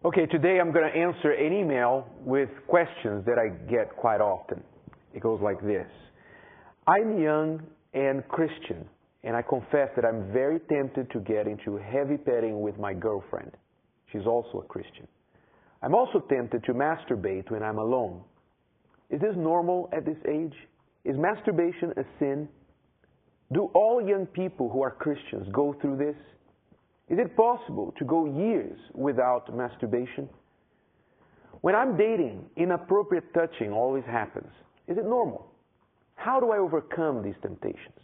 Okay, today I'm going to answer an email with questions that I get quite often. It goes like this. I'm young and Christian, and I confess that I'm very tempted to get into heavy petting with my girlfriend. She's also a Christian. I'm also tempted to masturbate when I'm alone. Is this normal at this age? Is masturbation a sin? Do all young people who are Christians go through this? Is it possible to go years without masturbation? When I'm dating, inappropriate touching always happens. Is it normal? How do I overcome these temptations?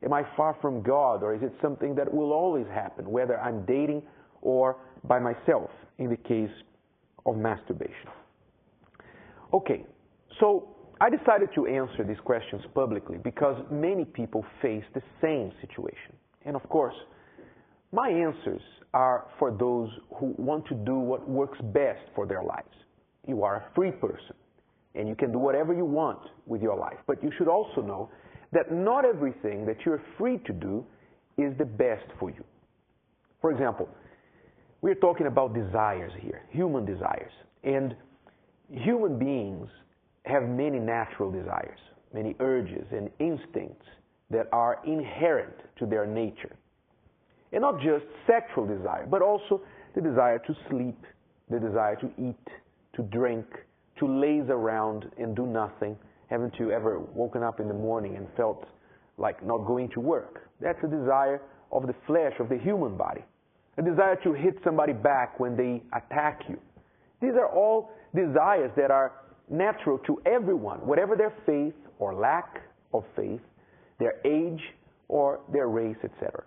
Am I far from God, or is it something that will always happen, whether I'm dating or by myself, in the case of masturbation? Okay, so I decided to answer these questions publicly because many people face the same situation. And of course, my answers are for those who want to do what works best for their lives. You are a free person, and you can do whatever you want with your life. But you should also know that not everything that you're free to do is the best for you. For example, we're talking about desires here, human desires. And human beings have many natural desires, many urges and instincts that are inherent to their nature. And not just sexual desire, but also the desire to sleep, the desire to eat, to drink, to laze around and do nothing. Haven't you ever woken up in the morning and felt like not going to work? That's a desire of the flesh, of the human body. A desire to hit somebody back when they attack you. These are all desires that are natural to everyone, whatever their faith or lack of faith, their age or their race, etc.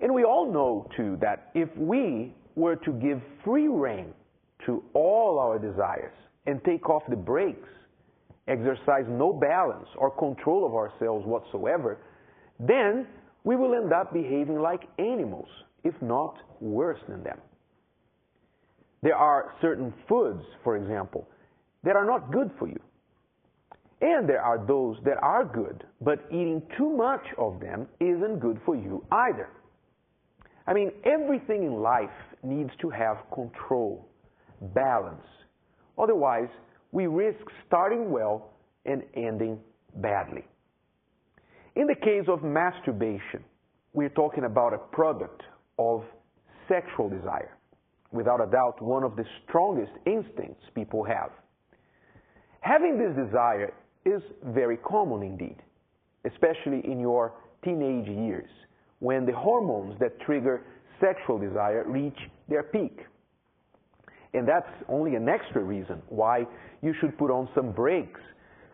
And we all know, too, that if we were to give free rein to all our desires and take off the brakes, exercise no balance or control of ourselves whatsoever, then we will end up behaving like animals, if not worse than them. There are certain foods, for example, that are not good for you. And there are those that are good, but eating too much of them isn't good for you either. I mean, everything in life needs to have control, balance. Otherwise, we risk starting well and ending badly. In the case of masturbation, we're talking about a product of sexual desire. Without a doubt, one of the strongest instincts people have. Having this desire is very common indeed, especially in your teenage years, when the hormones that trigger sexual desire reach their peak. And that's only an extra reason why you should put on some brakes,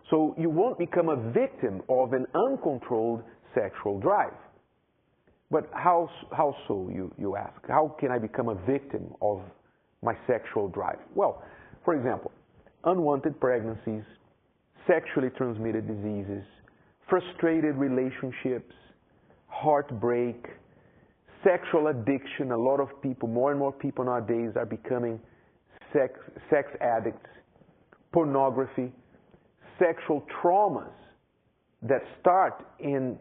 so you won't become a victim of an uncontrolled sexual drive. But how so, you ask? How can I become a victim of my sexual drive? Well, for example, unwanted pregnancies, sexually transmitted diseases, frustrated relationships, heartbreak, sexual addiction. A lot of people, more and more people nowadays are becoming sex addicts, pornography, sexual traumas that start in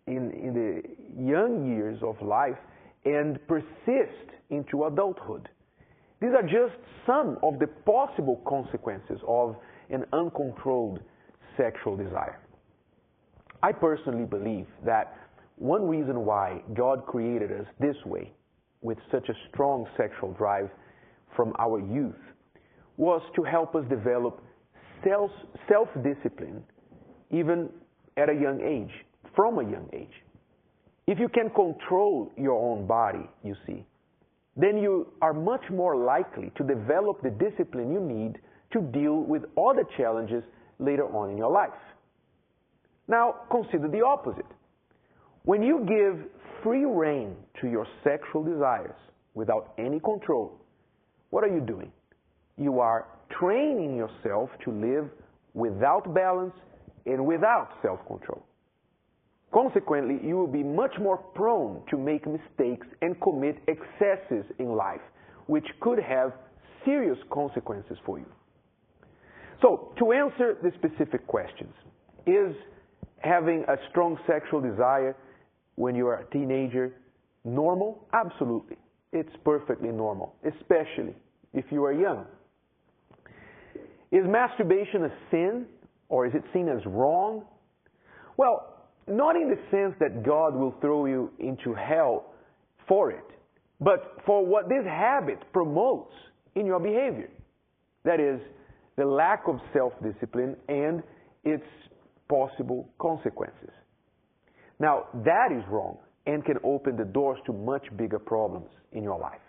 the young years of life and persist into adulthood. These are just some of the possible consequences of an uncontrolled sexual desire. I personally believe that one reason why God created us this way, with such a strong sexual drive from our youth, was to help us develop self-discipline even at a young age, from a young age. If you can control your own body, you see, then you are much more likely to develop the discipline you need to deal with other challenges later on in your life. Now, consider the opposite. When you give free rein to your sexual desires without any control, what are you doing? You are training yourself to live without balance and without self-control. Consequently, you will be much more prone to make mistakes and commit excesses in life, which could have serious consequences for you. So, to answer the specific questions, is having a strong sexual desire when you are a teenager normal? Absolutely. It's perfectly normal, especially if you are young. Is masturbation a sin, or is it seen as wrong? Well, not in the sense that God will throw you into hell for it, but for what this habit promotes in your behavior. That is, the lack of self-discipline and its possible consequences. Now, that is wrong and can open the doors to much bigger problems in your life.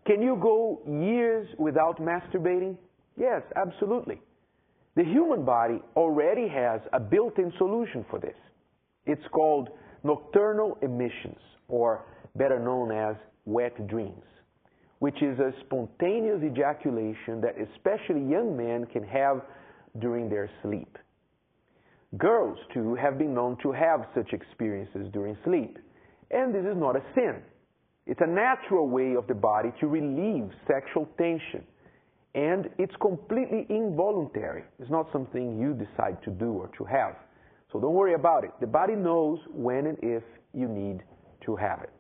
Can you go years without masturbating? Yes, absolutely. The human body already has a built-in solution for this. It's called nocturnal emissions, or better known as wet dreams, which is a spontaneous ejaculation that especially young men can have during their sleep. Girls, too, have been known to have such experiences during sleep, and this is not a sin. It's a natural way of the body to relieve sexual tension, and it's completely involuntary. It's not something you decide to do or to have. So don't worry about it. The body knows when and if you need to have it.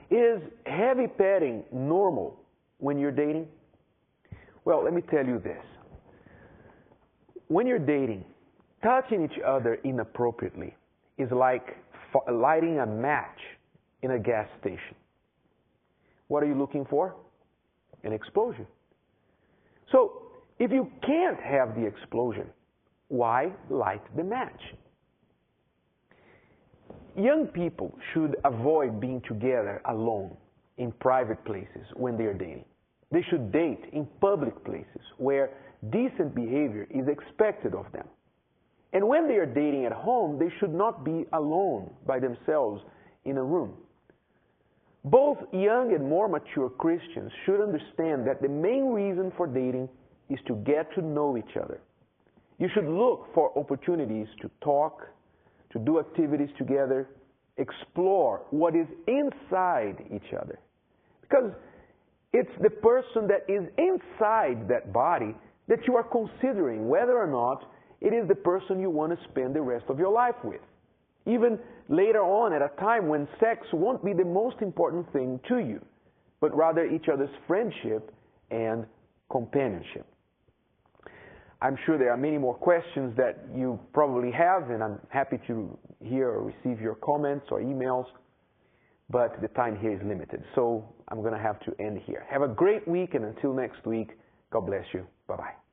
Is heavy petting normal when you're dating? Well, let me tell you this. When you're dating, touching each other inappropriately is like lighting a match in a gas station. What are you looking for? An explosion. So, if you can't have the explosion, why light the match? Young people should avoid being together alone in private places when they are dating. They should date in public places where decent behavior is expected of them. And when they are dating at home, they should not be alone by themselves in a room. Both young and more mature Christians should understand that the main reason for dating is to get to know each other. You should look for opportunities to talk, to do activities together, explore what is inside each other. Because it's the person that is inside that body that you are considering whether or not it is the person you want to spend the rest of your life with. Even later on, at a time when sex won't be the most important thing to you, but rather each other's friendship and companionship. I'm sure there are many more questions that you probably have, and I'm happy to hear or receive your comments or emails, but the time here is limited, so I'm going to have to end here. Have a great week, and until next week, God bless you. Bye-bye.